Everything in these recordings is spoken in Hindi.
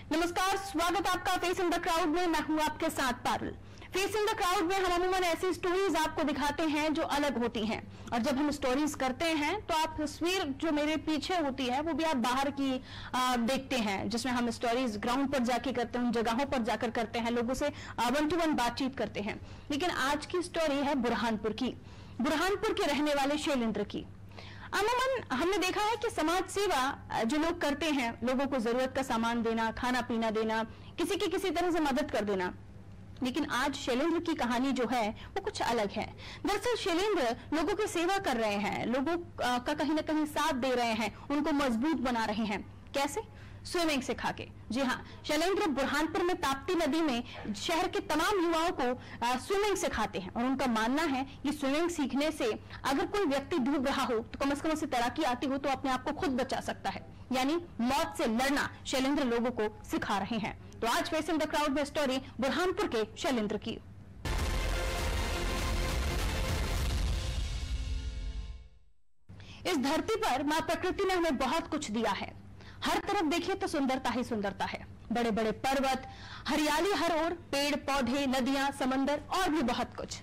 नमस्कार, स्वागत आपका फेस इन द क्राउड में। मैं हूं आपके साथ Parul. Face in the crowd में हम अमूमन ऐसी स्टोरीज आपको दिखाते हैं जो अलग होती हैं, और जब हम स्टोरीज करते हैं तो आप तस्वीर जो मेरे पीछे होती है वो भी आप बाहर की देखते हैं, जिसमें हम स्टोरीज ग्राउंड पर जाके करते हैं, उन जगहों पर जाकर करते हैं, लोगों से 1-to-1 बातचीत करते हैं। लेकिन आज की स्टोरी है बुरहानपुर की, बुरहानपुर के रहने वाले शैलेंद्र की। अमूमन हमने देखा है कि समाज सेवा जो लोग करते हैं, लोगों को जरूरत का सामान देना, खाना पीना देना, किसी की किसी तरह से मदद कर देना, लेकिन आज शैलेंद्र की कहानी जो है वो कुछ अलग है। दरअसल शैलेंद्र लोगों की सेवा कर रहे हैं, लोगों का कहीं ना कहीं साथ दे रहे हैं, उनको मजबूत बना रहे हैं। कैसे? स्विमिंग सिखा के। जी हाँ, शैलेंद्र बुरहानपुर में ताप्ती नदी में शहर के तमाम युवाओं को स्विमिंग सिखाते हैं, और उनका मानना है कि स्विमिंग सीखने से अगर कोई व्यक्ति डूब रहा हो तो कम से कम उसे तैराकी आती हो तो अपने आप को खुद बचा सकता है, यानी मौत से लड़ना शैलेंद्र लोगों को सिखा रहे हैं। तो आज फेस इन द क्राउड में स्टोरी बुरहानपुर के शैलेंद्र की। इस धरती पर मां प्रकृति ने हमें बहुत कुछ दिया है। हर तरफ देखिए तो सुंदरता ही सुंदरता है। बड़े बड़े पर्वत, हरियाली हर ओर, पेड़ पौधे, नदियां, समंदर और भी बहुत कुछ।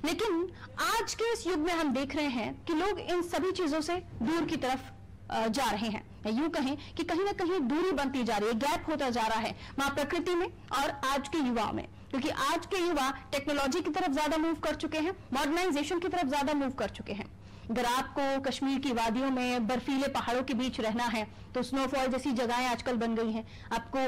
लेकिन आज के इस युग में हम देख रहे हैं कि लोग इन सभी चीजों से दूर की तरफ जा रहे हैं, या यूं कहें कि कहीं ना कहीं दूरी बनती जा रही है, गैप होता जा रहा है मां प्रकृति में और आज के युवाओं में। क्योंकि आज के युवा टेक्नोलॉजी की तरफ ज्यादा मूव कर चुके हैं, मॉडर्नाइजेशन की तरफ ज्यादा मूव कर चुके हैं। अगर आपको कश्मीर की वादियों में बर्फीले पहाड़ों के बीच रहना है तो स्नोफॉल जैसी जगहें आजकल बन गई हैं। आपको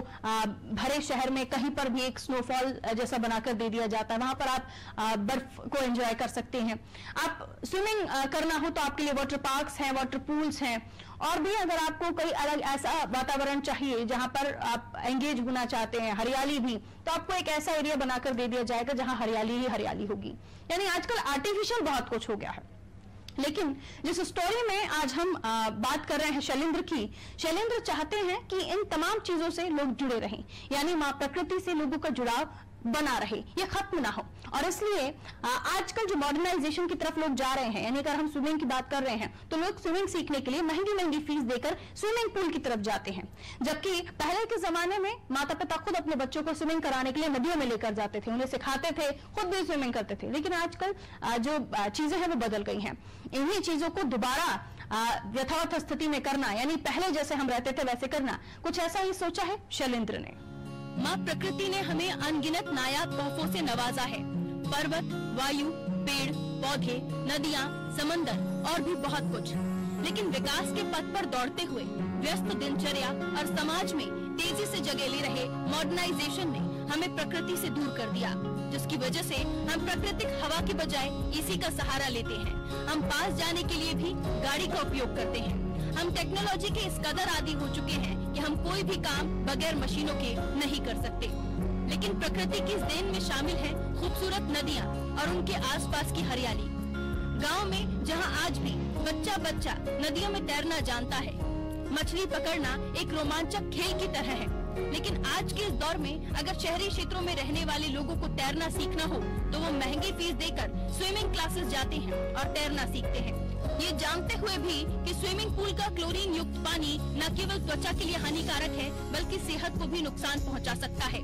भरे शहर में कहीं पर भी एक स्नोफॉल जैसा बनाकर दे दिया जाता है, वहां पर आप बर्फ को एंजॉय कर सकते हैं। आप स्विमिंग करना हो तो आपके लिए वाटर पार्क्स हैं, वाटर पूल्स हैं, और भी अगर आपको कोई अलग ऐसा वातावरण चाहिए जहां पर आप एंगेज होना चाहते हैं, हरियाली भी, तो आपको एक ऐसा एरिया बनाकर दे दिया जाएगा जहां हरियाली ही हरियाली होगी। यानी आजकल आर्टिफिशियल बहुत कुछ हो गया है। लेकिन जिस स्टोरी में आज हम बात कर रहे हैं शैलेंद्र की, शैलेंद्र चाहते हैं कि इन तमाम चीजों से लोग जुड़े रहें, यानी मां प्रकृति से लोगों का जुड़ाव बना रहे, ये खत्म ना हो। और इसलिए आजकल जो मॉडर्नाइजेशन की तरफ लोग जा रहे हैं, यानी अगर हम स्विमिंग की बात कर रहे हैं तो लोग स्विमिंग सीखने के लिए महंगी महंगी फीस देकर स्विमिंग पूल की तरफ जाते हैं। जबकि पहले के जमाने में माता पिता खुद अपने बच्चों को स्विमिंग कराने के लिए नदियों में लेकर जाते थे, उन्हें सिखाते थे, खुद भी स्विमिंग करते थे। लेकिन आजकल जो चीजें हैं वो बदल गई हैं। इन्हीं चीजों को दोबारा यथावत स्थिति में करना, यानी पहले जैसे हम रहते थे वैसे करना, कुछ ऐसा ही सोचा है शैलेंद्र ने। माँ प्रकृति ने हमें अनगिनत नायाब तोहफों से नवाजा है। पर्वत, वायु, पेड़ पौधे, नदियाँ, समंदर और भी बहुत कुछ। लेकिन विकास के पथ पर दौड़ते हुए व्यस्त दिनचर्या और समाज में तेजी से जगह ले रहे मॉडर्नाइजेशन ने हमें प्रकृति से दूर कर दिया, जिसकी वजह से हम प्राकृतिक हवा के बजाय इसी का सहारा लेते हैं। हम पास जाने के लिए भी गाड़ी का उपयोग करते हैं। हम टेक्नोलॉजी के इस कदर आदी हो चुके हैं कि हम कोई भी काम बगैर मशीनों के नहीं कर सकते। लेकिन प्रकृति की इस देन में शामिल है खूबसूरत नदियाँ और उनके आसपास की हरियाली। गांव में जहां आज भी बच्चा बच्चा नदियों में तैरना जानता है, मछली पकड़ना एक रोमांचक खेल की तरह है, लेकिन आज के इस दौर में अगर शहरी क्षेत्रों में रहने वाले लोगों को तैरना सीखना हो तो वो महंगी फीस देकर स्विमिंग क्लासेस जाते हैं और तैरना सीखते हैं, ये जानते हुए भी कि स्विमिंग पूल का क्लोरीन युक्त पानी न केवल त्वचा के लिए हानिकारक है बल्कि सेहत को भी नुकसान पहुंचा सकता है।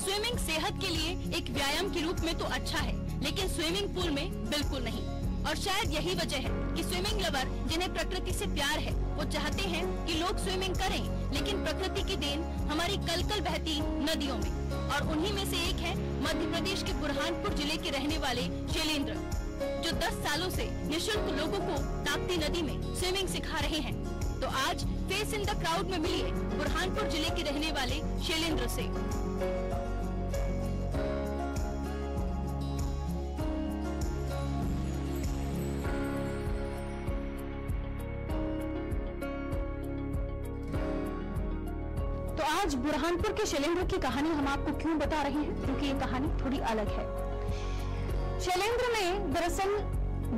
स्विमिंग सेहत के लिए एक व्यायाम के रूप में तो अच्छा है, लेकिन स्विमिंग पूल में बिल्कुल नहीं। और शायद यही वजह है कि स्विमिंग लवर जिन्हें प्रकृति से प्यार है वो चाहते हैं कि लोग स्विमिंग करें, लेकिन प्रकृति की देन हमारी कल कल बहती नदियों में। और उन्हीं में से एक है मध्य प्रदेश के बुरहानपुर जिले के रहने वाले शैलेंद्र, जो 10 सालों से निःशुल्क लोगों को ताप्ती नदी में स्विमिंग सिखा रहे हैं। तो आज फेस इन द क्राउड में मिलिए बुरहानपुर जिले के रहने वाले शैलेंद्र से। तो आज बुरहानपुर के शैलेंद्र की कहानी हम आपको क्यों बता रहे हैं, क्योंकि ये कहानी थोड़ी अलग है। शैलेंद्र ने दरअसल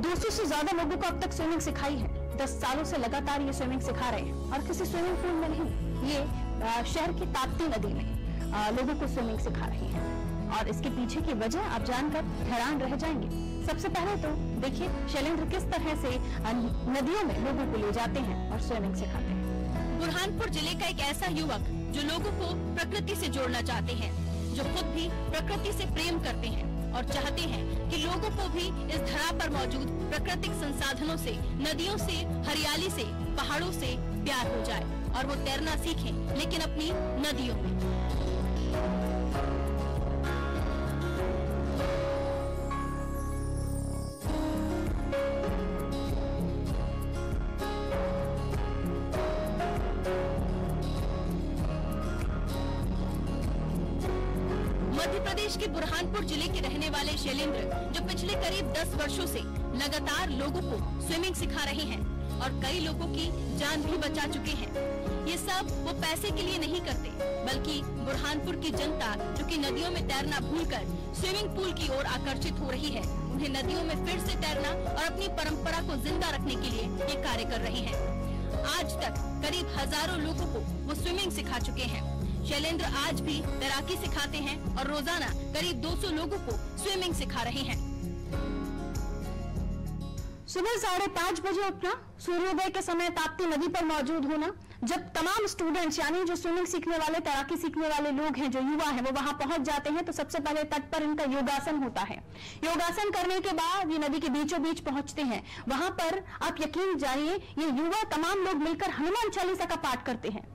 200 से ज्यादा लोगों को अब तक स्विमिंग सिखाई है। 10 सालों से लगातार ये स्विमिंग सिखा रहे हैं, और किसी स्विमिंग पूल में नहीं, ये शहर की ताप्ती नदी में लोगों को स्विमिंग सिखा रहे हैं। और इसके पीछे की वजह आप जानकर हैरान रह जाएंगे। सबसे पहले तो देखिए शैलेंद्र किस तरह से नदियों में लोगों को ले जाते हैं और स्विमिंग सिखाते हैं। बुरहानपुर जिले का एक ऐसा युवक जो लोगों को प्रकृति से जोड़ना चाहते हैं, जो खुद भी प्रकृति से प्रेम करते हैं और चाहते हैं कि लोगों को भी इस धरा पर मौजूद प्राकृतिक संसाधनों से, नदियों से, हरियाली से, पहाड़ों से प्यार हो जाए और वो तैरना सीखें, लेकिन अपनी नदियों में। मध्य प्रदेश के बुरहानपुर जिले के रहने वाले शैलेंद्र, जो पिछले करीब 10 वर्षों से लगातार लोगों को स्विमिंग सिखा रहे हैं और कई लोगों की जान भी बचा चुके हैं। ये सब वो पैसे के लिए नहीं करते, बल्कि बुरहानपुर की जनता जो कि नदियों में तैरना भूलकर स्विमिंग पूल की ओर आकर्षित हो रही है, उन्हें नदियों में फिर से तैरना और अपनी परंपरा को जिंदा रखने के लिए ये कार्य कर रहे हैं। आज तक करीब हजारों लोगों को वो स्विमिंग सिखा चुके हैं। शैलेंद्र आज भी तैराकी सिखाते हैं और रोजाना करीब 200 लोगों को स्विमिंग सिखा रहे हैं। सुबह 5:30 बजे उठना, सूर्योदय के समय ताप्ती नदी पर मौजूद होना। जब तमाम स्टूडेंट्स यानी जो स्विमिंग सीखने वाले, तैराकी सीखने वाले लोग हैं, जो युवा हैं, वो वहां पहुंच जाते हैं तो सबसे पहले तट पर इनका योगासन होता है। योगासन करने के बाद ये नदी के बीचों बीच पहुंचते हैं। वहां पर आप यकीन जानिए, ये युवा तमाम लोग मिलकर हनुमान चालीसा का पाठ करते हैं।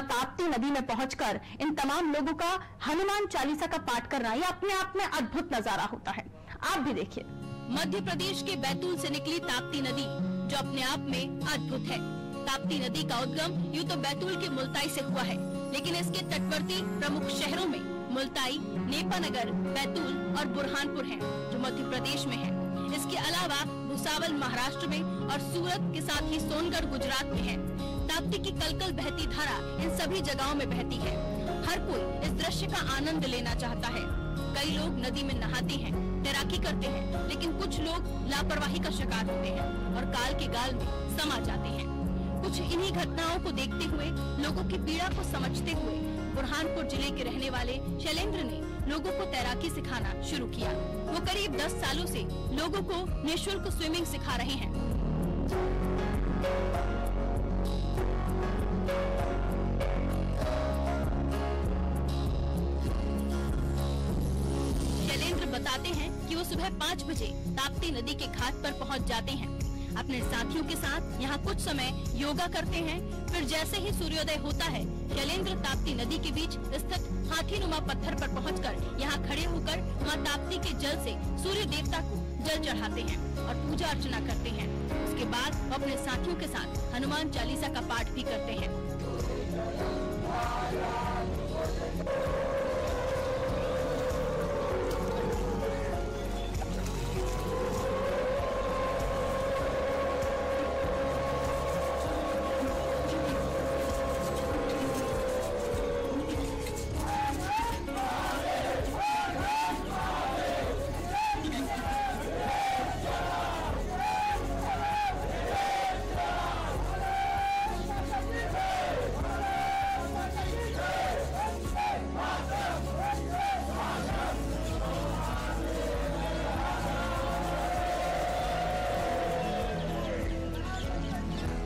ताप्ती नदी में पहुंचकर इन तमाम लोगों का हनुमान चालीसा का पाठ करना, ये अपने आप में अद्भुत नजारा होता है। आप भी देखिए। मध्य प्रदेश के बैतूल से निकली ताप्ती नदी, जो अपने आप में अद्भुत है। ताप्ती नदी का उद्गम यूँ तो बैतूल के मुल्ताई से हुआ है, लेकिन इसके तटवर्ती प्रमुख शहरों में मुल्ताई, नेपानगर, बैतूल और बुरहानपुर हैं, जो मध्य प्रदेश में है। इसके अलावा भुसावल महाराष्ट्र में और सूरत के साथ ही सोनगढ़ गुजरात में है। ताप्ती की कलकल बहती धारा इन सभी जगहों में बहती है। हर कोई इस दृश्य का आनंद लेना चाहता है। कई लोग नदी में नहाते हैं, तैराकी करते हैं, लेकिन कुछ लोग लापरवाही का शिकार होते हैं और काल के गाल में समा जाते हैं। कुछ इन्हीं घटनाओं को देखते हुए, लोगों की पीड़ा को समझते हुए बुरहानपुर जिले के रहने वाले शैलेंद्र ने लोगों को तैराकी सिखाना शुरू किया। वो करीब 10 सालों से लोगों को निःशुल्क स्विमिंग सिखा रहे हैं। शैलेंद्र बताते हैं कि वो सुबह 5 बजे ताप्ती नदी के घाट पर पहुंच जाते हैं। अपने साथियों के साथ यहाँ कुछ समय योगा करते हैं। फिर जैसे ही सूर्योदय होता है, शैलेंद्र ताप्ती नदी के बीच स्थित हाथीनुमा पत्थर पर पहुंचकर यहाँ खड़े होकर मां ताप्ती के जल से सूर्य देवता को जल चढ़ाते हैं और पूजा अर्चना करते हैं। उसके बाद वो अपने साथियों के साथ हनुमान चालीसा का पाठ भी करते हैं।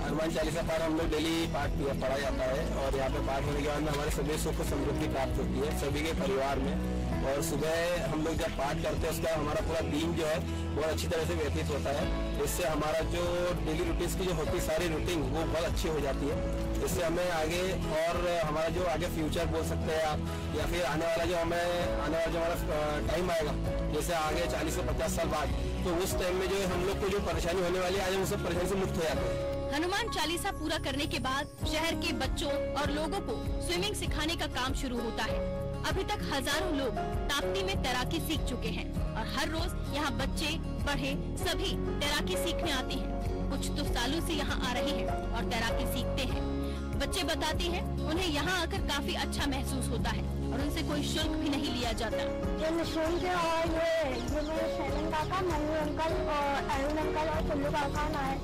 हनुमान चालीसा पाठ हम लोग डेली पाठ पढ़ा जाता है और यहाँ पे पाठ होने के बाद में हमारे सभी सुख समृद्धि प्राप्त होती है सभी के परिवार में। और सुबह हम लोग जब पाठ करते हैं उसका हमारा पूरा दिन जो है बहुत अच्छी तरह से व्यतीत होता है। इससे हमारा जो डेली रूटीन की जो होती है सारी रूटीन वो बहुत अच्छी हो जाती है। इससे हमें आगे और हमारा जो आगे फ्यूचर बोल सकते हैं आप या फिर आने वाला जो हमारा टाइम आएगा, जैसे आगे 40 से 50 साल बाद, तो उस टाइम में जो हम लोग को जो परेशानी होने वाली है आज हम उस परेशानी से मुक्त हो जाते हैं। हनुमान चालीसा पूरा करने के बाद शहर के बच्चों और लोगों को स्विमिंग सिखाने का काम शुरू होता है। अभी तक हजारों लोग ताप्ती में तैराकी सीख चुके हैं और हर रोज यहाँ बच्चे बड़े सभी तैराकी सीखने आते हैं। कुछ तो सालों से यहाँ आ रहे हैं और तैराकी सीखते हैं। बच्चे बताते हैं उन्हें यहाँ आकर काफी अच्छा महसूस होता है और उनसे कोई शुल्क भी नहीं लिया जाता। ये निःशुल्क है और ये मेरे शैलन काका, मनु अंकल और अरुण अंकल और चुल्लू काका है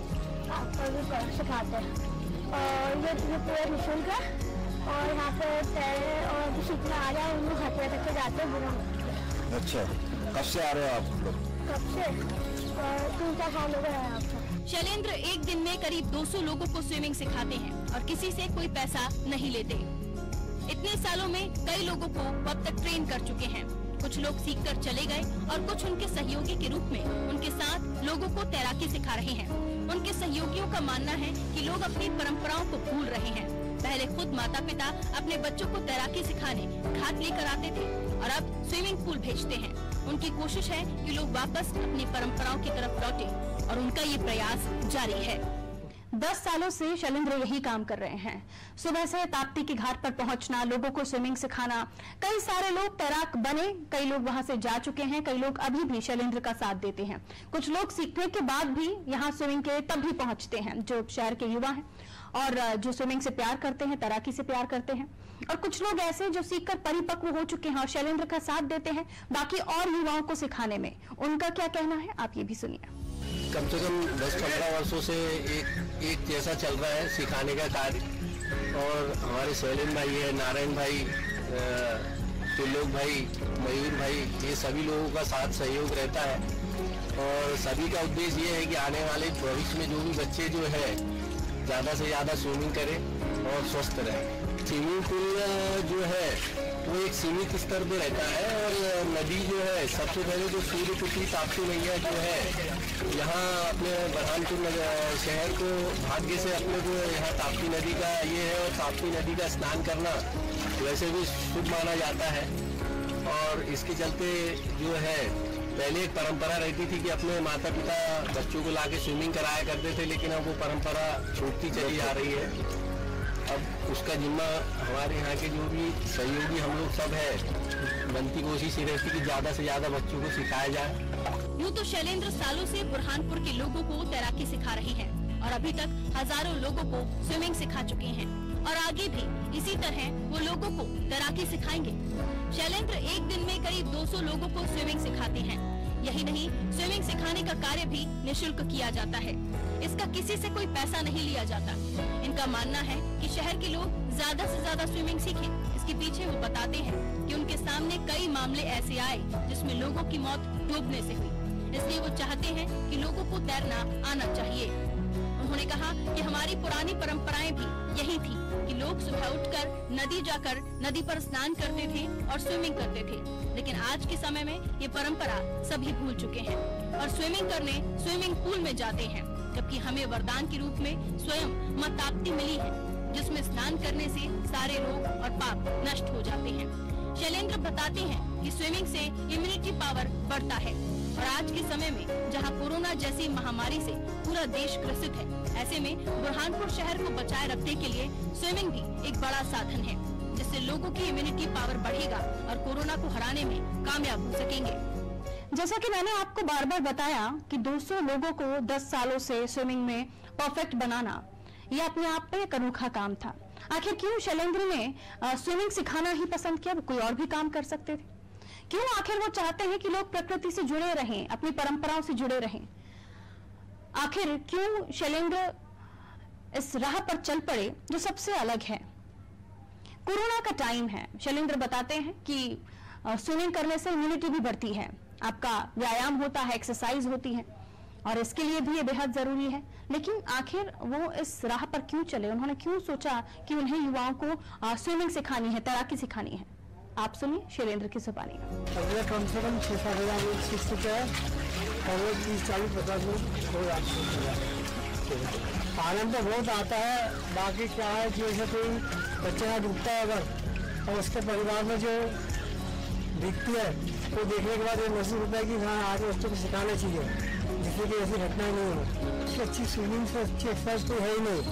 आपको भी सिखाते हैं। और ये पूरा निःशुल्क है और यहाँ पे तैरे और भी सीखने आ रहे हैं, उनको घर पे रख के जाते हैं बिना। अच्छा, कब से आ रहे हो आप लोग? कब से? 3-4 साल हो गए हैं आपको। शैलेंद्र एक दिन में करीब 200 लोगों को स्विमिंग सिखाते हैं और किसी से कोई पैसा नहीं लेते। इतने सालों में कई लोगों को वो अब तक ट्रेन कर चुके हैं। कुछ लोग सीखकर चले गए और कुछ उनके सहयोगी के रूप में उनके साथ लोगों को तैराकी सिखा रहे हैं। उनके सहयोगियों का मानना है कि लोग अपनी परंपराओं को भूल रहे हैं। पहले खुद माता पिता अपने बच्चों को तैराकी सिखाने घाट लेकर आते थे और अब स्विमिंग पूल भेजते हैं। उनकी कोशिश है कि लोग वापस अपनी परंपराओं की तरफ लौटें और उनका ये प्रयास जारी है। 10 सालों से शैलेंद्र यही काम कर रहे हैं। सुबह से ताप्ती के घाट पर पहुंचना, लोगों को स्विमिंग सिखाना। कई सारे लोग तैराक बने, कई लोग वहां से जा चुके हैं, कई लोग अभी भी शैलेंद्र का साथ देते हैं। कुछ लोग सीखने के बाद भी यहाँ स्विमिंग के तब भी पहुंचते हैं जो शहर के युवा हैं और जो स्विमिंग से प्यार करते हैं, तैराकी से प्यार करते हैं। और कुछ लोग ऐसे जो सीखकर परिपक्व हो चुके हैं और शैलेंद्र का साथ देते हैं बाकी और युवाओं को सिखाने में। उनका क्या कहना है आप ये भी सुनिए। कम से कम 10-15 वर्षों से एक जैसा चल रहा है सिखाने का कार्य। और हमारे शैलेंद्र भाई है, नारायण भाई, त्रिलोक भाई, मयूर भाई, ये सभी लोगों का साथ सहयोग रहता है। और सभी का उद्देश्य ये है कि आने वाले भविष्य में जो भी बच्चे जो है ज़्यादा से ज़्यादा स्विमिंग करें और स्वस्थ रहें। स्विमिंग पूल जो है वो एक सीमित स्तर पे रहता है और नदी जो है सबसे पहले जो सूर्यपुत्री ताप्ती मैया जो है यहाँ अपने बुरहानपुर शहर को भाग्य से अपने को यहाँ ताप्ती नदी का ये है और ताप्ती नदी का स्नान करना वैसे भी शुभ माना जाता है। और इसके चलते जो है पहले एक परंपरा रहती थी कि अपने माता पिता बच्चों को लाके स्विमिंग कराया करते थे, लेकिन अब वो परंपरा छूटती चली जा रही है। अब उसका जिम्मा हमारे यहाँ के जो भी सहयोगी हम लोग सब है, बनती कोशिश ये रहती कि ज्यादा से ज्यादा बच्चों को सिखाया जाए। यूँ तो शैलेंद्र सालों से बुरहानपुर के लोगों को तैराकी सिखा रहे हैं और अभी तक हजारों लोगों को स्विमिंग सिखा चुके हैं और आगे भी इसी तरह वो लोगों को तैराकी सिखाएंगे। शैलेंद्र एक दिन में करीब 200 लोगों को स्विमिंग सिखाते हैं। यही नहीं, स्विमिंग सिखाने का कार्य भी निःशुल्क किया जाता है। इसका किसी से कोई पैसा नहीं लिया जाता। इनका मानना है कि शहर के लोग ज्यादा से ज्यादा स्विमिंग सीखें। इसके पीछे वो बताते हैं कि उनके सामने कई मामले ऐसे आए जिसमें लोगों की मौत डूबने से हुई, इसलिए वो चाहते हैं कि लोगों को तैरना आना चाहिए। उन्होंने कहा कि हमारी पुरानी परंपराएं भी यही थी कि लोग सुबह उठकर नदी जाकर नदी पर स्नान करते थे और स्विमिंग करते थे, लेकिन आज के समय में ये परंपरा सभी भूल चुके हैं और स्विमिंग करने स्विमिंग पूल में जाते हैं, जबकि हमें वरदान के रूप में स्वयं मां ताप्ती मिली है, जिसमें स्नान करने से सारे रोग और पाप नष्ट हो जाते हैं। शैलेंद्र बताते हैं कि स्विमिंग से इम्यूनिटी पावर बढ़ता है और आज के समय में जहां कोरोना जैसी महामारी से पूरा देश ग्रसित है, ऐसे में बुरहानपुर शहर को बचाए रखने के लिए स्विमिंग भी एक बड़ा साधन है, जिससे लोगों की इम्यूनिटी पावर बढ़ेगा और कोरोना को हराने में कामयाब हो सकेंगे। जैसा कि मैंने आपको बार बार बताया कि 200 लोगों को 10 सालों से स्विमिंग में परफेक्ट बनाना यह अपने आप में एक अनोखा काम था। आखिर क्यों शैलेंद्र ने स्विमिंग सिखाना ही पसंद किया? कोई और भी काम कर सकते थे। क्यों आखिर वो चाहते हैं कि लोग प्रकृति से जुड़े रहें, अपनी परंपराओं से जुड़े रहें? आखिर क्यों शैलेंद्र इस राह पर चल पड़े जो सबसे अलग है? कोरोना का टाइम है। शैलेंद्र बताते हैं कि स्विमिंग करने से इम्यूनिटी भी बढ़ती है, आपका व्यायाम होता है, एक्सरसाइज होती है और इसके लिए भी ये बेहद जरूरी है। लेकिन आखिर वो इस राह पर क्यों चले? उन्होंने क्यों सोचा कि उन्हें युवाओं को स्विमिंग सिखानी है, तैराकी सिखानी है? आप सुनिए शैलेंद्र की जुबानी। अगले कम से कम 6-7 हजार लोग सीख चुके हैं और 30-40-50 लोग हो जाते। आनंद तो बहुत आता है। बाकी क्या है कि जैसे कोई बच्चे यहाँ डूबता है अगर और उसके परिवार में जो दिखती है तो देखने के बाद ये महसूस होता है कि हाँ आज बच्चों को सिखाना चाहिए, जिससे कि ऐसी घटना नहीं हो। इससे अच्छी स्विमिंग से अच्छी एक्सरसाइज कोई है ही नहीं।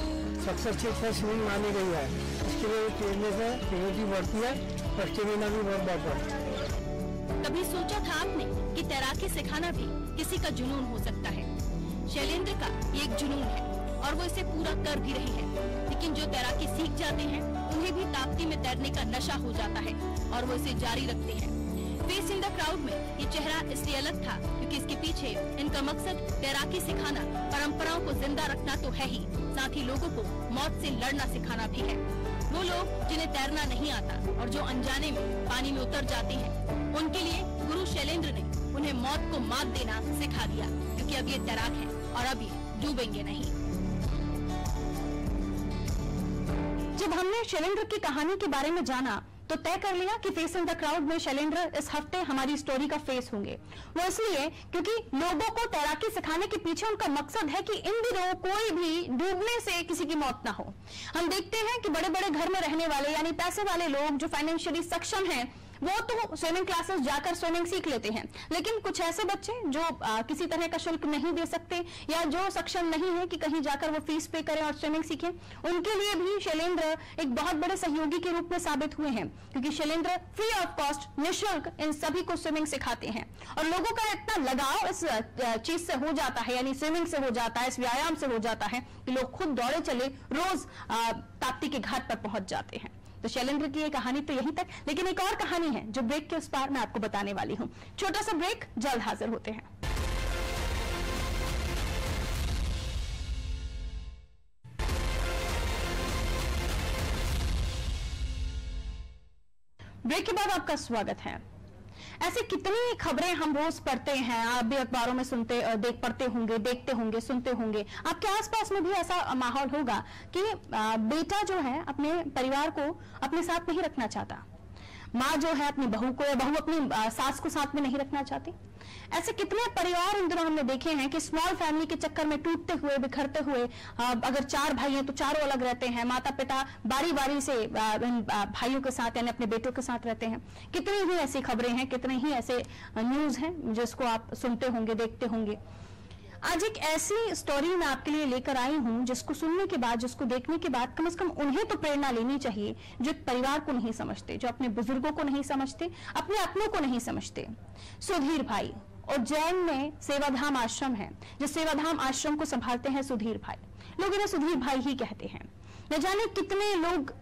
सबसे अच्छी एक्सरसाइज स्विमिंग मानी गई है। इसके लिए तैरने से इम्यूनिटी बढ़ती है और स्टेमिना भी बहुत बढ़ता है। कभी सोचा था आपने कि तैराकी सिखाना भी किसी का जुनून हो सकता है? शैलेंद्र का ये एक जुनून है और वो इसे पूरा कर भी रहे हैं। लेकिन जो तैराकी सीख जाते हैं उन्हें भी ताप्ती में तैरने का नशा हो जाता है और वो इसे जारी रखते हैं। फेस इन द क्राउड में ये चेहरा इसलिए अलग था क्योंकि इसके पीछे इनका मकसद तैराकी सिखाना, परंपराओं को जिंदा रखना तो है ही, साथ ही लोगों को मौत से लड़ना सिखाना भी है। वो लोग जिन्हें तैरना नहीं आता और जो अनजाने में पानी में उतर जाते हैं, उनके लिए गुरु शैलेंद्र ने उन्हें मौत को मात देना सिखा दिया, क्योंकि अब ये तैराक हैं और अब ये डूबेंगे नहीं। जब हमने शैलेंद्र की कहानी के बारे में जाना तो तय कर लिया कि फेस इन द क्राउड में शैलेंद्र इस हफ्ते हमारी स्टोरी का फेस होंगे। वो इसलिए क्योंकि लोगों को तैराकी सिखाने के पीछे उनका मकसद है कि इन दिनों कोई भी डूबने से किसी की मौत ना हो। हम देखते हैं कि बड़े बड़े घर में रहने वाले यानी पैसे वाले लोग जो फाइनेंशियली सक्षम हैं वो तो स्विमिंग क्लासेस जाकर स्विमिंग सीख लेते हैं, लेकिन कुछ ऐसे बच्चे जो किसी तरह का शुल्क नहीं दे सकते या जो सक्षम नहीं है कि कहीं जाकर वो फीस पे करें और स्विमिंग सीखें, उनके लिए भी शैलेंद्र एक बहुत बड़े सहयोगी के रूप में साबित हुए हैं, क्योंकि शैलेंद्र फ्री ऑफ कॉस्ट निःशुल्क इन सभी को स्विमिंग सिखाते हैं। और लोगों का इतना लगाव इस चीज से हो जाता है, यानी स्विमिंग से हो जाता है, इस व्यायाम से हो जाता है कि लोग खुद दौड़े चले रोज ताप्ती के घाट पर पहुंच जाते हैं। तो शैलेंद्र की ये कहानी तो यहीं तक, लेकिन एक और कहानी है जो ब्रेक के उस पार मैं आपको बताने वाली हूं। छोटा सा ब्रेक, जल्द हाजिर होते हैं। ब्रेक के बाद आपका स्वागत है। ऐसे कितनी खबरें हम रोज पढ़ते हैं, आप भी अखबारों में पढ़ते होंगे, देखते होंगे, सुनते होंगे। आपके आसपास में भी ऐसा माहौल होगा कि बेटा जो है अपने परिवार को अपने साथ नहीं रखना चाहता, माँ जो है अपनी बहू को या बहू अपनी सास को साथ में नहीं रखना चाहती। ऐसे कितने परिवार इन दिनों हमने देखे हैं कि स्मॉल फैमिली के चक्कर में टूटते हुए, बिखरते हुए, अगर 4 भाई हैं तो चारों अलग रहते हैं, माता पिता बारी बारी से इन भाइयों के साथ यानी अपने बेटों के साथ रहते हैं। कितनी ही ऐसी खबरें हैं, कितने ही ऐसे न्यूज हैं जिसको आप सुनते होंगे, देखते होंगे। आज एक ऐसी स्टोरी मैं आपके लिए लेकर आई हूं जिसको सुनने के बाद, जिसको देखने के बाद कम से कम उन्हें तो प्रेरणा लेनी चाहिए जो परिवार को नहीं समझते, जो अपने बुजुर्गों को नहीं समझते, अपने अपनों को नहीं समझते। सुधीर भाई उज्जैन में सेवाधाम आश्रम है, जिस सेवाधाम आश्रम को संभालते हैं सुधीर भाई। लोग इन्हें सुधीर भाई ही कहते हैं। न जाने कितने लोग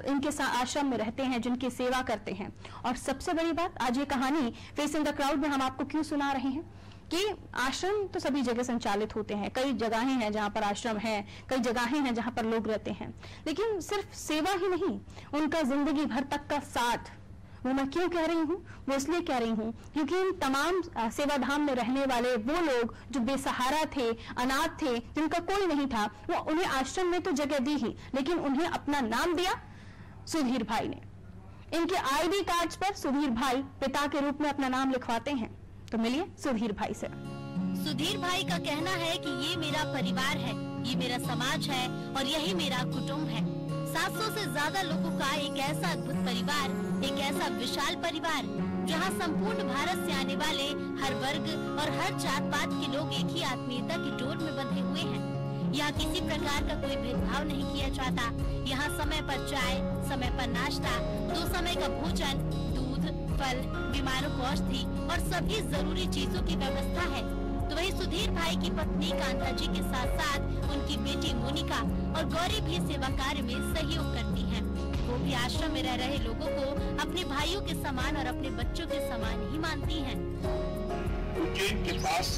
इनके आश्रम में रहते हैं जिनकी सेवा करते हैं। और सबसे बड़ी बात, आज ये कहानी फेस इन द क्राउड में हम आपको क्यों सुना रहे हैं कि आश्रम तो सभी जगह संचालित होते हैं, कई जगहें हैं जहां पर आश्रम है, कई जगहें हैं जहां पर लोग रहते हैं, लेकिन सिर्फ सेवा ही नहीं, उनका जिंदगी भर तक का साथ। वो मैं क्यों कह रही हूँ, वो इसलिए कह रही हूँ क्योंकि इन तमाम सेवाधाम में रहने वाले वो लोग जो बेसहारा थे, अनाथ थे, जिनका कोई नहीं था, वो उन्हें आश्रम में तो जगह दी ही, लेकिन उन्हें अपना नाम दिया सुधीर भाई ने। इनके आईडी कार्ड्स पर सुधीर भाई पिता के रूप में अपना नाम लिखवाते हैं। तो मिलिए सुधीर भाई से। सुधीर भाई का कहना है कि ये मेरा परिवार है, ये मेरा समाज है और यही मेरा कुटुंब है। 700 से ज्यादा लोगों का एक ऐसा अद्भुत परिवार, एक ऐसा विशाल परिवार जहां संपूर्ण भारत से आने वाले हर वर्ग और हर जात पात के लोग एक ही आत्मीयता की डोर में बंधे हुए हैं। यहाँ किसी प्रकार का कोई भेदभाव नहीं किया जाता। यहाँ समय पर चाय, समय पर नाश्ता, 2 समय का भोजन, दूध, फल, बीमारों को औषधि और सभी जरूरी चीजों की व्यवस्था है। तो वही सुधीर भाई की पत्नी कांता जी के साथ साथ उनकी बेटी मोनिका और गौरी भी सेवा कार्य में सहयोग करती हैं। वो भी आश्रम में रह रहे लोगों को अपने भाइयों के समान और अपने बच्चों के समान ही मानती हैं। उज्जैन के पास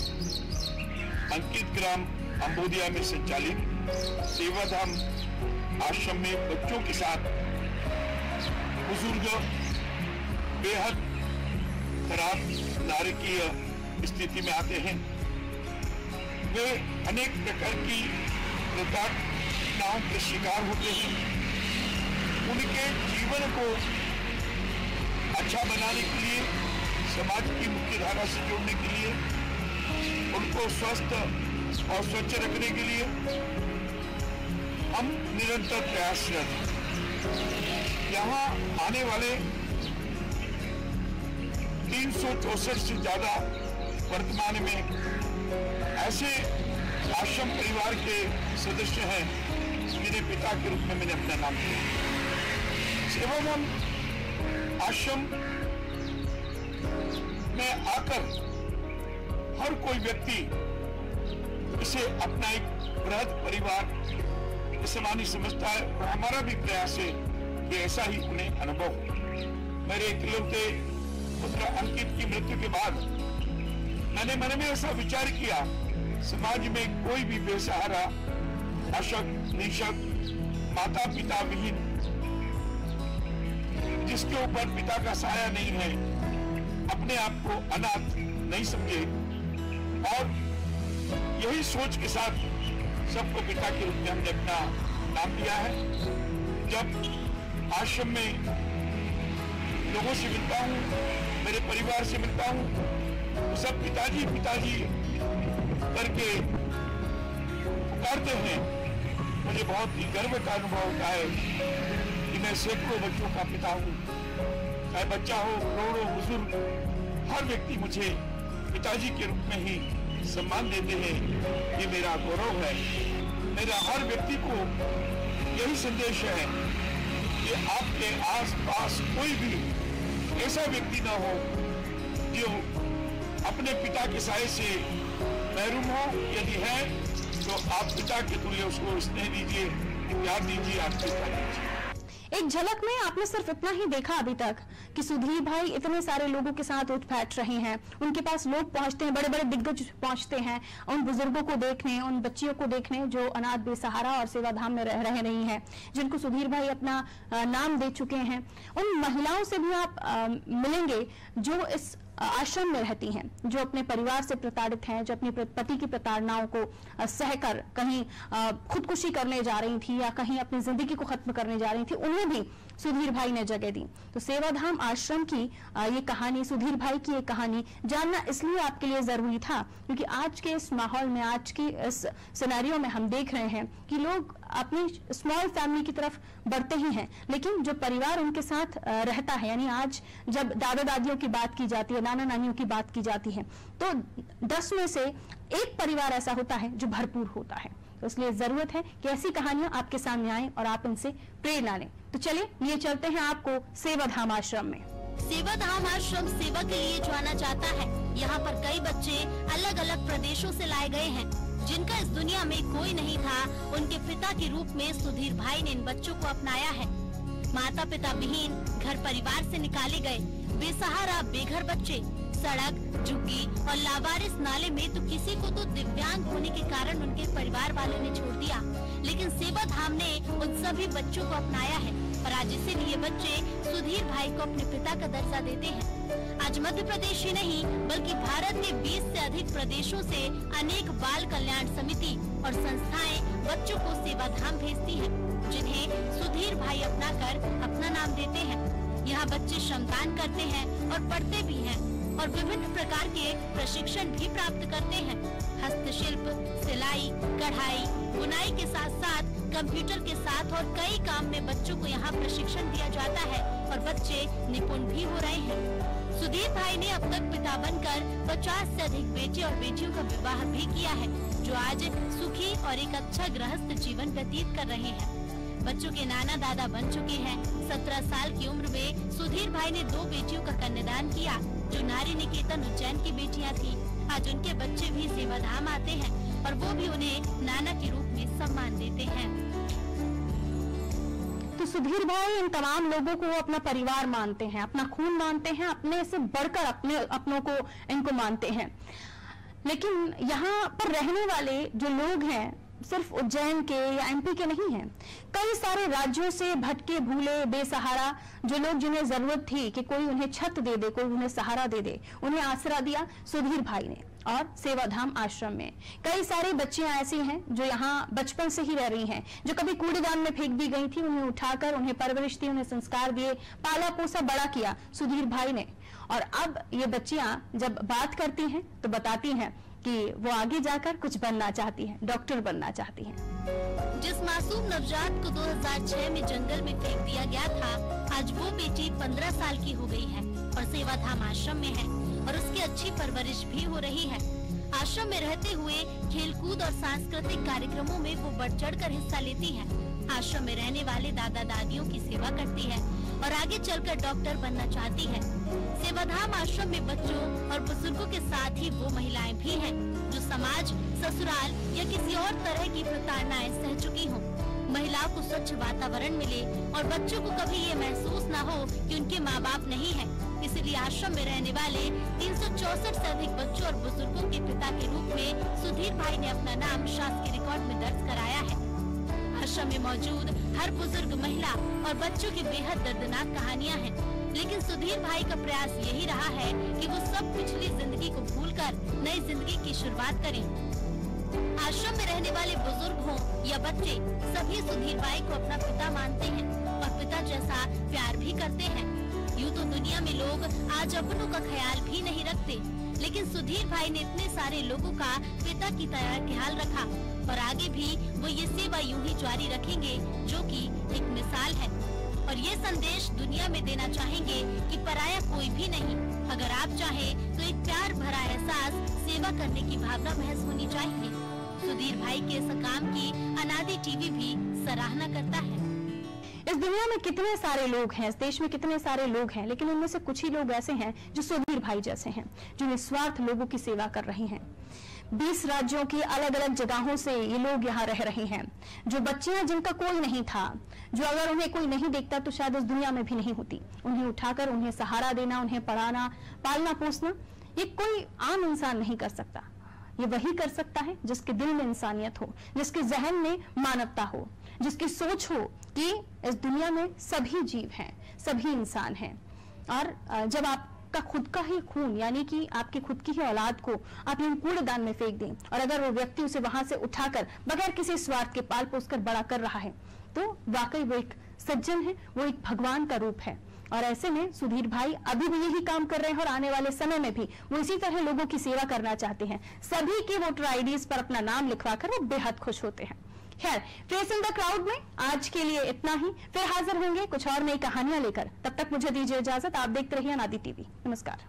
अंकित ग्राम अंबोदिया में संचालित सेवाधाम आश्रम में बच्चों के साथ बुजुर्ग बेहद खराब नारकीय स्थिति में आते हैं। वे अनेक प्रकार की दुर्घटनाओं के शिकार होते हैं। उनके जीवन को अच्छा बनाने के लिए, समाज की मुख्य धारा से जोड़ने के लिए, उनको स्वस्थ और स्वच्छ रखने के लिए हम निरंतर प्रयासरत हैं। यहाँ आने वाले 364 से ज्यादा वर्तमान में ऐसे आश्रम परिवार के सदस्य हैं जिन्हें पिता के रूप में मैंने अपना नाम दिया। सेवाधाम आश्रम में आकर हर कोई व्यक्ति इसे अपना एक बृहद परिवार समान ही समझता है और हमारा भी प्रयास है कि ऐसा ही उन्हें अनुभव हो। मेरे इकलौते पुत्र अंकित की मृत्यु के बाद मैंने मन में ऐसा विचार किया, समाज में कोई भी बेसहारा, अशक्त, निशक्त, माता पिता विहीन, जिसके ऊपर पिता का साया नहीं है, अपने आप को अनाथ नहीं समझे और यही सोच के साथ सबको पिता के रूप में हमने अपना नाम दिया है। जब आश्रम में लोगों से मिलता हूँ, मेरे परिवार से मिलता हूँ, तो सब पिताजी पिताजी करके पुकारते हैं। मुझे बहुत ही गर्व का अनुभव होता है कि मैं सैकड़ों बच्चों का पिता हूँ। चाहे बच्चा हो, करोड़ों बुजुर्ग, हर व्यक्ति मुझे पिताजी के रूप में ही सम्मान देते हैं। ये मेरा गौरव है। मेरा हर व्यक्ति को यही संदेश है कि आपके आसपास कोई भी ऐसा व्यक्ति ना हो जो अपने पिता के साये से महरूम हो। यदि है तो आप पिता के तुल्य उसको स्नेह दीजिए, प्यार दीजिए, आशीर्वाद दीजिए। एक झलक में आपने सिर्फ इतना ही देखा अभी तक कि सुधीर भाई इतने सारे लोगों के साथ उठ बैठ रहे हैं, उनके पास लोग पहुंचते हैं, बड़े बड़े दिग्गज पहुंचते हैं उन बुजुर्गों को देखने, उन बच्चियों को देखने जो अनाथ बेसहारा और सेवाधाम में रह रही हैं, जिनको सुधीर भाई अपना नाम दे चुके हैं। उन महिलाओं से भी आप मिलेंगे जो इस आश्रम में रहती हैं, जो अपने परिवार से प्रताड़ित हैं, जो अपने पति की प्रताड़नाओं को सहकर कहीं खुदकुशी करने जा रही थी या कहीं अपनी जिंदगी को खत्म करने जा रही थी, उन्हें भी सुधीर भाई ने जगह दी। तो सेवाधाम आश्रम की ये कहानी, सुधीर भाई की ये कहानी जानना इसलिए आपके लिए जरूरी था क्योंकि आज के इस माहौल में, आज की इस सिनेरियो में हम देख रहे हैं कि लोग अपनी स्मॉल फैमिली की तरफ बढ़ते ही हैं, लेकिन जो परिवार उनके साथ रहता है, यानी आज जब दादा दादियों की बात की जाती है, नाना नानियों की बात की जाती है, तो 10 में से एक परिवार ऐसा होता है जो भरपूर होता है। तो इसलिए जरूरत है कि ऐसी कहानियां आपके सामने आएं और आप इनसे प्रेरणा लें। तो चलिए ये चलते हैं आपको सेवाधाम आश्रम में। सेवाधाम आश्रम सेवा के लिए जाना जाता है। यहाँ पर कई बच्चे अलग अलग प्रदेशों से लाए गए हैं, जिनका इस दुनिया में कोई नहीं था। उनके पिता के रूप में सुधीर भाई ने इन बच्चों को अपनाया है। माता पिता विहीन घर परिवार से निकाले गए बेसहारा बेघर बच्चे सड़क, झुग्गी और लावारिस नाले में तो किसी को तो दिव्यांग होने के कारण उनके परिवार वालों ने छोड़ दिया, लेकिन सेवाधाम ने उन सभी बच्चों को अपनाया है और आज इसीलिए बच्चे सुधीर भाई को अपने पिता का दर्जा देते हैं। आज मध्य प्रदेश ही नहीं बल्कि भारत के 20 से अधिक प्रदेशों से अनेक बाल कल्याण समिति और संस्थाएं बच्चों को सेवाधाम भेजती हैं, जिन्हें सुधीर भाई अपनाकर अपना नाम देते हैं। यहाँ बच्चे श्रमदान करते हैं और पढ़ते भी हैं और विभिन्न प्रकार के प्रशिक्षण भी प्राप्त करते हैं। हस्तशिल्प, सिलाई, कढ़ाई, बुनाई के साथ साथ कंप्यूटर के साथ और कई काम में बच्चों को यहाँ प्रशिक्षण दिया जाता है और बच्चे निपुण भी हो रहे हैं। सुधीर भाई ने अब तक पिता बनकर 50 से अधिक बेटे और बेटियों का विवाह भी किया है, जो आज सुखी और एक अच्छा गृहस्थ जीवन व्यतीत कर रहे हैं। बच्चों के नाना दादा बन चुके हैं। 17 साल की उम्र में सुधीर भाई ने 2 बेटियों का कन्यादान किया, जो नारी निकेतन उज्जैन की बेटियां थी। आज उनके बच्चे भी सेवाधाम आते हैं और वो भी उन्हें नाना के रूप में सम्मान देते हैं। तो सुधीर भाई इन तमाम लोगों को अपना परिवार मानते हैं, अपना खून मानते हैं, अपने से बढ़कर अपनों को इनको मानते हैं। लेकिन यहाँ पर रहने वाले जो लोग हैं सिर्फ उज्जैन के या एमपी के नहीं हैं, कई सारे राज्यों से भटके भूले बेसहारा जो लोग, जिन्हें जरूरत थी कि कोई उन्हें छत दे दे, कोई उन्हें सहारा दे दे, उन्हें आसरा दिया सुधीर भाई ने। और सेवाधाम आश्रम में कई सारी बच्चियां ऐसी हैं जो यहाँ बचपन से ही रह रही हैं, जो कभी कूड़ेदान में फेंक दी गई थी, उन्हें उठाकर उन्हें परवरिश दी, उन्हें संस्कार दिए, पाला पोसा बड़ा किया सुधीर भाई ने। और अब ये बच्चियां जब बात करती हैं तो बताती हैं कि वो आगे जाकर कुछ बनना चाहती हैं, डॉक्टर बनना चाहती हैं। जिस मासूम नवजात को 2006 में जंगल में फेंक दिया गया था, आज वो बेटी 15 साल की हो गई है और सेवाधाम आश्रम में है और उसकी अच्छी परवरिश भी हो रही है। आश्रम में रहते हुए खेलकूद और सांस्कृतिक कार्यक्रमों में वो बढ़ चढ़कर हिस्सा लेती है। आश्रम में रहने वाले दादा दादियों की सेवा करती है और आगे चलकर डॉक्टर बनना चाहती है। सेवाधाम आश्रम में बच्चों और बुजुर्गों के साथ ही वो महिलाएं भी हैं जो समाज, ससुराल या किसी और तरह की प्रताड़नाएं सह चुकी हों। महिलाओं को स्वच्छ वातावरण मिले और बच्चों को कभी ये महसूस न हो कि उनके माँ बाप नहीं है, इसलिए आश्रम में रहने वाले 364 से अधिक बच्चों और बुजुर्गों के पिता के रूप में सुधीर भाई ने अपना नाम शासकीय रिकॉर्ड में दर्ज कराया है। आश्रम में मौजूद हर बुजुर्ग, महिला और बच्चों की बेहद दर्दनाक कहानियां हैं, लेकिन सुधीर भाई का प्रयास यही रहा है कि वो सब पिछली जिंदगी को भूलकर नई जिंदगी की शुरुआत करें। आश्रम में रहने वाले बुजुर्ग हों या बच्चे, सभी सुधीर भाई को अपना पिता मानते हैं और पिता जैसा प्यार भी करते हैं। यूँ तो दुनिया में लोग आज अपनों का ख्याल भी नहीं रखते, लेकिन सुधीर भाई ने इतने सारे लोगों का पिता की तरह ख्याल रखा और आगे भी वो ये सेवा यूं ही जारी रखेंगे, जो कि एक मिसाल है। और ये संदेश दुनिया में देना चाहेंगे कि पराया कोई भी नहीं। अगर आप चाहें तो एक प्यार भरा एहसास, सेवा करने की भावना महसूस होनी चाहिए। सुधीर भाई के इस काम की अनादि टीवी भी सराहना करता है। इस दुनिया में कितने सारे लोग हैं, इस देश में कितने सारे लोग हैं, लेकिन उनमें से कुछ ही लोग ऐसे हैं जो सुधीर भाई जैसे हैं, जो निस्वार्थ लोगों की सेवा कर रहे हैं। 20 राज्यों की अलग अलग जगहों से ये लोग यहाँ रह रहे हैं। जो बच्चियां जिनका कोई नहीं था, जो अगर उन्हें कोई नहीं देखता तो शायद उस दुनिया में भी नहीं होती, उन्हें उठाकर उन्हें सहारा देना, उन्हें पढ़ाना, पालना पोसना, ये कोई आम इंसान नहीं कर सकता। ये वही कर सकता है जिसके दिल में इंसानियत हो, जिसके जहन में मानवता हो, जिसकी सोच हो कि इस दुनिया में सभी जीव हैं, सभी इंसान हैं। और जब आपका खुद का ही खून, यानी कि आपकी खुद की ही औलाद को आप यूं कूड़ेदान में फेंक दें और अगर वो व्यक्ति उसे वहां से उठाकर बगैर किसी स्वार्थ के पाल पोस कर बड़ा कर रहा है, तो वाकई वो एक सज्जन है, वो एक भगवान का रूप है। और ऐसे में सुधीर भाई अभी भी यही काम कर रहे हैं और आने वाले समय में भी वो इसी तरह लोगों की सेवा करना चाहते हैं। सभी की वोटर आईडीज पर अपना नाम लिखवाकर वो बेहद खुश होते हैं। खैर, फेस इन द क्राउड में आज के लिए इतना ही। फिर हाजिर होंगे कुछ और नई कहानियां लेकर। तब तक मुझे दीजिए इजाजत। आप देखते रहिए अनादि टीवी। नमस्कार।